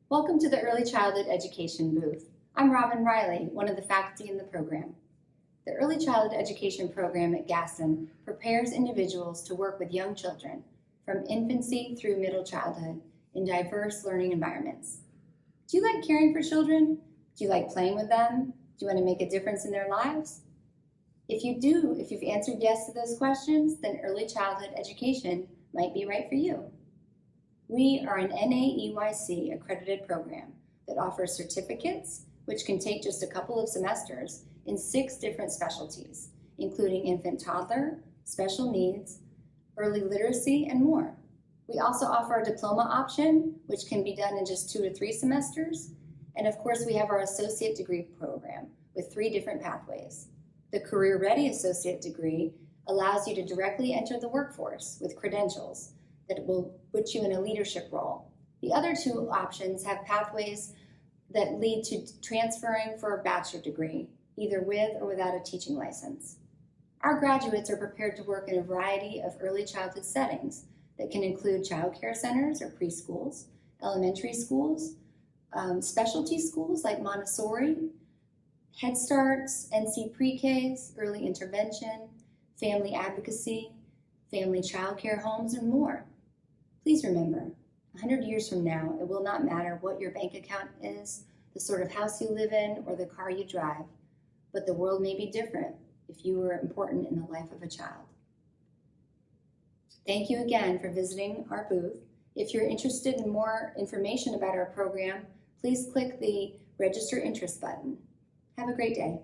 Welcome to the Early Childhood Education booth. I'm Robin Riley, one of the faculty in the program. The Early Childhood Education program at Gaston prepares individuals to work with young children from infancy through middle childhood in diverse learning environments. Do you like caring for children? Do you like playing with them? Do you want to make a difference in their lives? If you do, if you've answered yes to those questions, then early childhood education might be right for you. We are an NAEYC accredited program that offers certificates, which can take just a couple of semesters, in 6 different specialties, including infant toddler, special needs, early literacy, and more. We also offer a diploma option, which can be done in just 2 to 3 semesters. And of course, we have our associate degree program with 3 different pathways. The Career Ready Associate degree allows you to directly enter the workforce with credentials that will put you in a leadership role. The other 2 options have pathways that lead to transferring for a bachelor degree, either with or without a teaching license. Our graduates are prepared to work in a variety of early childhood settings that can include child care centers or preschools, elementary schools, specialty schools like Montessori, Head Starts, NC Pre-Ks, early intervention, family advocacy, family child care homes, and more. Please remember, 100 years from now, it will not matter what your bank account is, the sort of house you live in, or the car you drive, but the world may be different if you were important in the life of a child. Thank you again for visiting our booth. If you're interested in more information about our program, please click the Register Interest button. Have a great day.